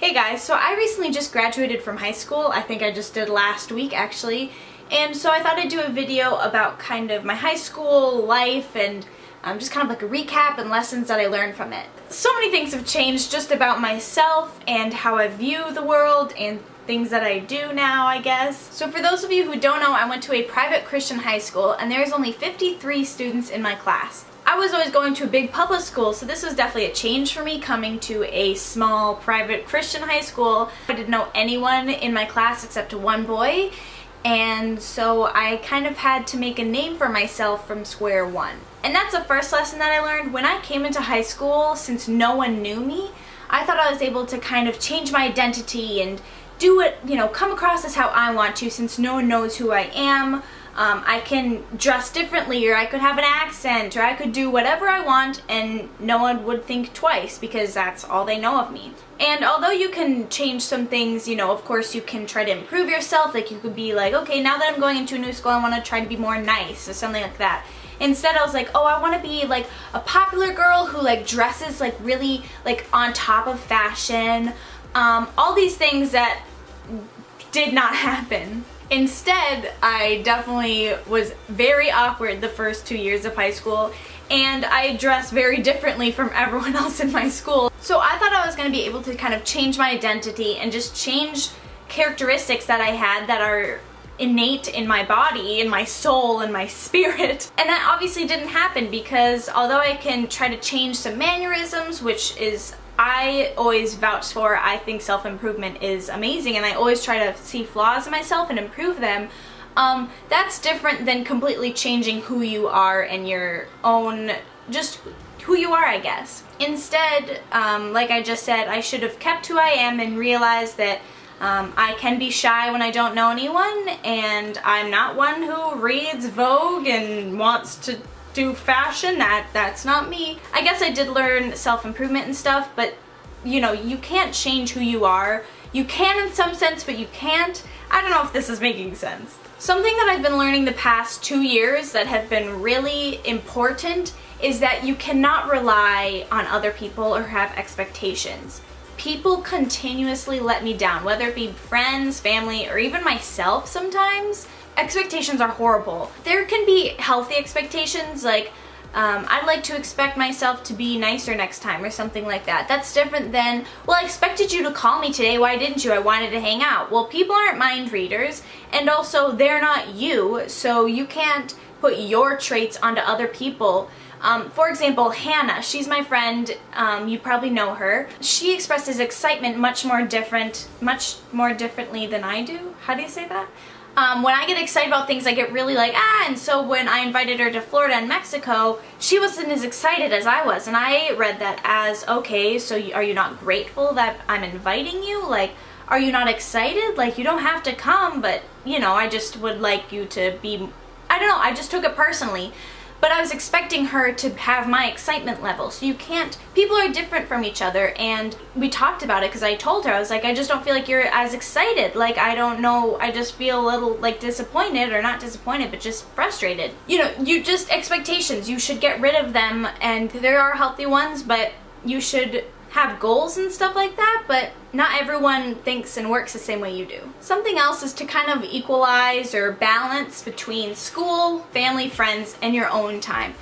Hey guys, so I recently just graduated from high school. I think I just did last week actually. And so I thought I'd do a video about kind of my high school life and just kind of like a recap and lessons that I learned from it. So many things have changed just about myself and how I view the world and things that I do now, I guess. So for those of you who don't know, I went to a private Christian high school and there's only 53 students in my class. I was always going to a big public school, so this was definitely a change for me coming to a small private Christian high school. I didn't know anyone in my class except one boy, and so I kind of had to make a name for myself from square one. And that's the first lesson that I learned. When I came into high school, since no one knew me, I thought I was able to kind of change my identity and do it, come across as how I want to, since no one knows who I am. I can dress differently, or I could have an accent, or I could do whatever I want and no one would think twice because that's all they know of me. And although you can change some things, of course you can try to improve yourself. Like you could be like, okay, now that I'm going into a new school, I want to try to be more nice or something like that. Instead I was like, oh, I want to be like a popular girl who like dresses like really like on top of fashion. All these things that did not happen. Instead, I definitely was very awkward the first 2 years of high school, and I dressed very differently from everyone else in my school. So I thought I was going to be able to kind of change my identity and just change characteristics that I had that are innate in my body, in my soul, and my spirit. And that obviously didn't happen because although I can try to change some mannerisms, which is I always vouch for, I think self-improvement is amazing and I always try to see flaws in myself and improve them. That's different than completely changing who you are and your own, just who you are, I guess. Instead, like I just said, I should have kept who I am and realized that I can be shy when I don't know anyone, and I'm not one who reads Vogue and wants to do fashion. That's not me. I guess I did learn self-improvement and stuff, but you can't change who you are. You can in some sense, but you can't. I don't know if this is making sense. Something that I've been learning the past 2 years that have been really important is that you cannot rely on other people or have expectations. People continuously let me down, whether it be friends, family, or even myself sometimes. Expectations are horrible. There can be healthy expectations, like I'd like to expect myself to be nicer next time or something like that. That's different than, well, I expected you to call me today, why didn't you? I wanted to hang out. Well, people aren't mind readers, and also they're not you, so you can't put your traits onto other people. For example, Hannah, she's my friend, you probably know her. She expresses excitement much more differently than I do. How do you say that? When I get excited about things, I get really like, and so when I invited her to Florida and Mexico, she wasn't as excited as I was, and I read that as, okay, so are you not grateful that I'm inviting you? Like, are you not excited? Like, you don't have to come, but, I just would like you to be, I don't know, I just took it personally. But I was expecting her to have my excitement level, so you can't, people are different from each other, and we talked about it because I told her, I was like, I just don't feel like you're as excited, like, I don't know, I just feel a little, like, disappointed, or not disappointed, but just frustrated. Expectations, you should get rid of them, and there are healthy ones, but you should have goals and stuff like that, but not everyone thinks and works the same way you do. Something else is to kind of equalize or balance between school, family, friends, and your own time.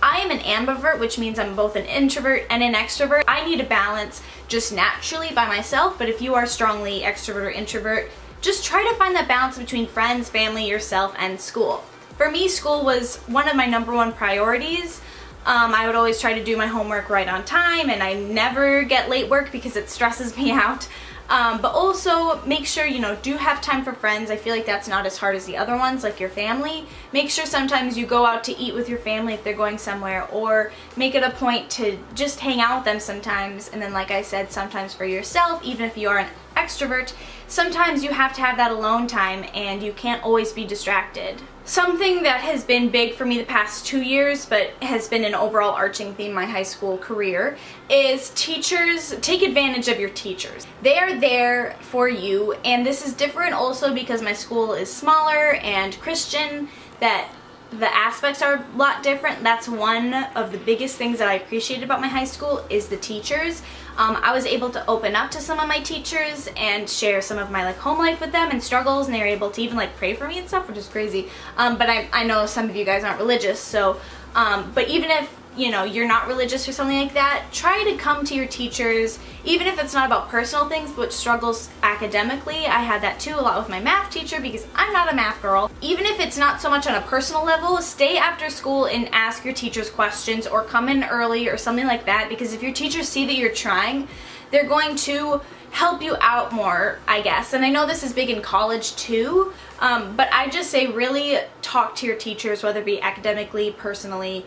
I am an ambivert, which means I'm both an introvert and an extrovert. I need a balance just naturally by myself, but if you are strongly extrovert or introvert, just try to find that balance between friends, family, yourself, and school. For me, school was one of my #1 priorities. I would always try to do my homework right on time, and I never get late work because it stresses me out. But also make sure, do have time for friends. I feel like that's not as hard as the other ones, like your family. Make sure sometimes you go out to eat with your family if they're going somewhere, or make it a point to just hang out with them sometimes. And then, like I said, sometimes for yourself, even if you are an extrovert, sometimes you have to have that alone time and you can't always be distracted. Something that has been big for me the past 2 years, but has been an overall arching theme my high school career, is teachers. Take advantage of your teachers. They are there for you, and this is different also because my school is smaller and Christian, that the aspects are a lot different. That's one of the biggest things that I appreciated about my high school is the teachers. I was able to open up to some of my teachers and share some of my like home life with them and struggles, and they were able to even like pray for me and stuff, which is crazy. But I know some of you guys aren't religious, so but even if you know you're not religious or something like that, try to come to your teachers, even if it's not about personal things but struggles academically. I had that too a lot with my math teacher because I'm not a math girl. Even if it's not so much on a personal level, stay after school and ask your teachers questions or come in early or something like that, because if your teachers see that you're trying, they're going to help you out more, I guess. And I know this is big in college too, but I just say really talk to your teachers, whether it be academically, personally,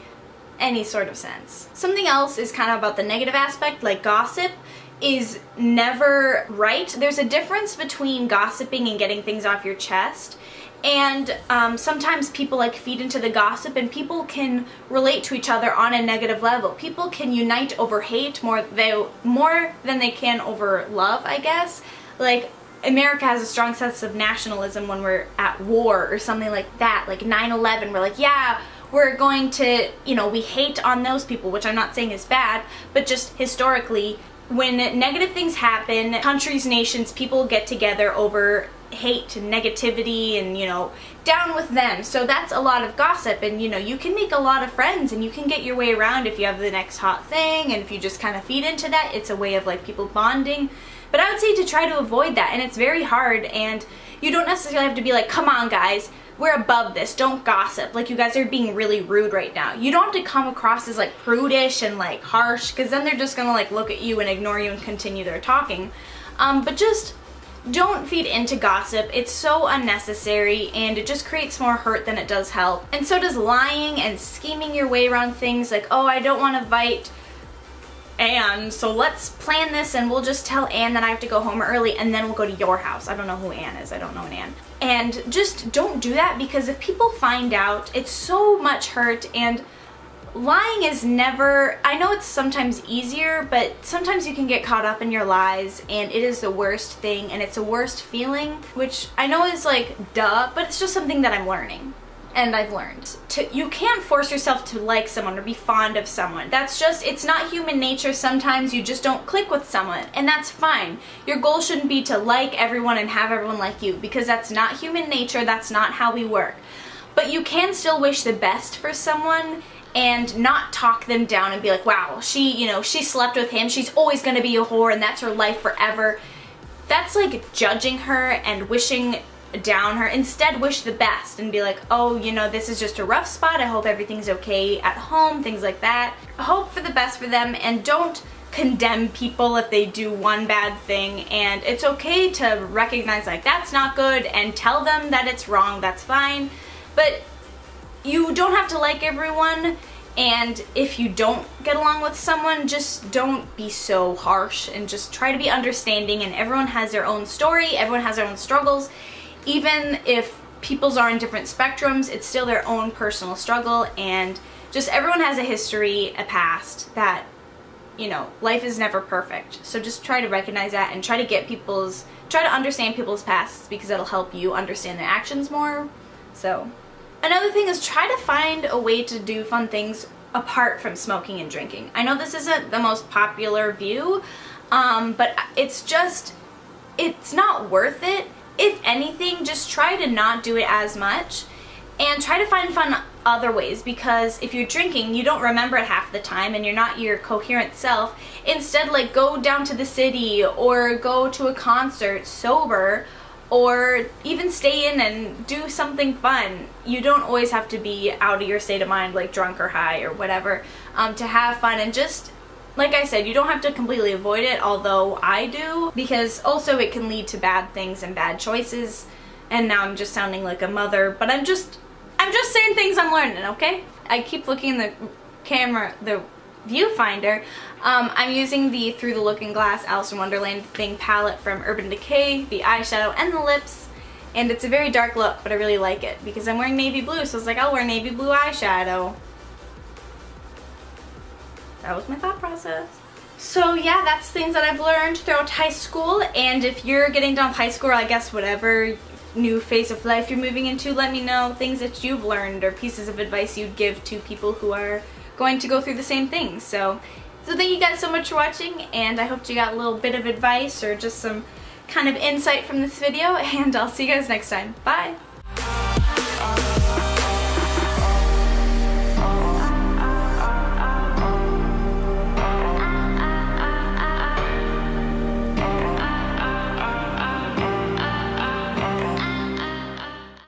any sort of sense. Something else is kind of about the negative aspect, like gossip is never right. There's a difference between gossiping and getting things off your chest, and sometimes people like feed into the gossip and people can relate to each other on a negative level. People can unite over hate more than they can over love, I guess. Like America has a strong sense of nationalism when we're at war or something like that, like 9/11, we're like, yeah, we're going to, you know, we hate on those people, which I'm not saying is bad, but just historically, when negative things happen, countries, nations, people get together over hate and negativity and, you know, down with them. So that's a lot of gossip, and, you know, you can make a lot of friends and you can get your way around if you have the next hot thing, and if you just kind of feed into that, it's a way of like people bonding. But I would say to try to avoid that, and it's very hard, and you don't necessarily have to be like, come on guys, we're above this, don't gossip, like you guys are being really rude right now. You don't have to come across as like prudish and like harsh, because then they're just gonna like look at you and ignore you and continue their talking. But just don't feed into gossip. It's so unnecessary and it just creates more hurt than it does help. And so does lying and scheming your way around things, like, oh, I don't want to invite Anne, so let's plan this and we'll just tell Anne that I have to go home early and then we'll go to your house. I don't know who Anne is. I don't know an Anne. And just don't do that, because if people find out, it's so much hurt, and lying is never, I know it's sometimes easier, but sometimes you can get caught up in your lies and it is the worst thing, and it's the worst feeling, which I know is like duh, but it's just something that I'm learning. And I've learned. You can't force yourself to like someone or be fond of someone. That's just, it's not human nature. Sometimes you just don't click with someone, and that's fine. Your goal shouldn't be to like everyone and have everyone like you, because that's not human nature. That's not how we work. But you can still wish the best for someone and not talk them down and be like, wow, she slept with him, she's always gonna be a whore and that's her life forever. That's like judging her and wishing down her. Instead, wish the best and be like, oh, you know, this is just a rough spot, I hope everything's okay at home, things like that. Hope for the best for them, and don't condemn people if they do one bad thing. And it's okay to recognize like that's not good and tell them that it's wrong, that's fine. But you don't have to like everyone, and if you don't get along with someone, just don't be so harsh and just try to be understanding. And everyone has their own story, everyone has their own struggles. Even if people's are in different spectrums, it's still their own personal struggle, and just everyone has a history, a past, that, you know, life is never perfect. So just try to recognize that and try to understand people's pasts, because that'll help you understand their actions more. So another thing is try to find a way to do fun things apart from smoking and drinking. I know this isn't the most popular view, but it's not worth it. If anything, just try to not do it as much and try to find fun other ways, because if you're drinking, you don't remember it half the time and you're not your coherent self. Instead, like, go down to the city or go to a concert sober, or even stay in and do something fun. You don't always have to be out of your state of mind, like drunk or high or whatever, to have fun. And just, like I said, you don't have to completely avoid it, although I do, because also it can lead to bad things and bad choices. And now I'm just sounding like a mother, but I'm just saying things I'm learning, okay? I keep looking in the camera, the viewfinder. I'm using the Through the Looking Glass Alice in Wonderland thing palette from Urban Decay, the eyeshadow and the lips, and it's a very dark look, but I really like it because I'm wearing navy blue, so I was like, I'll wear navy blue eyeshadow. That was my thought process. So yeah, that's things that I've learned throughout high school, and if you're getting done with high school, or I guess whatever new phase of life you're moving into. Let me know things that you've learned or pieces of advice you'd give to people who are going to go through the same things. So thank you guys so much for watching, and I hope you got a little bit of advice or just some kind of insight from this video, and I'll see you guys next time. Bye!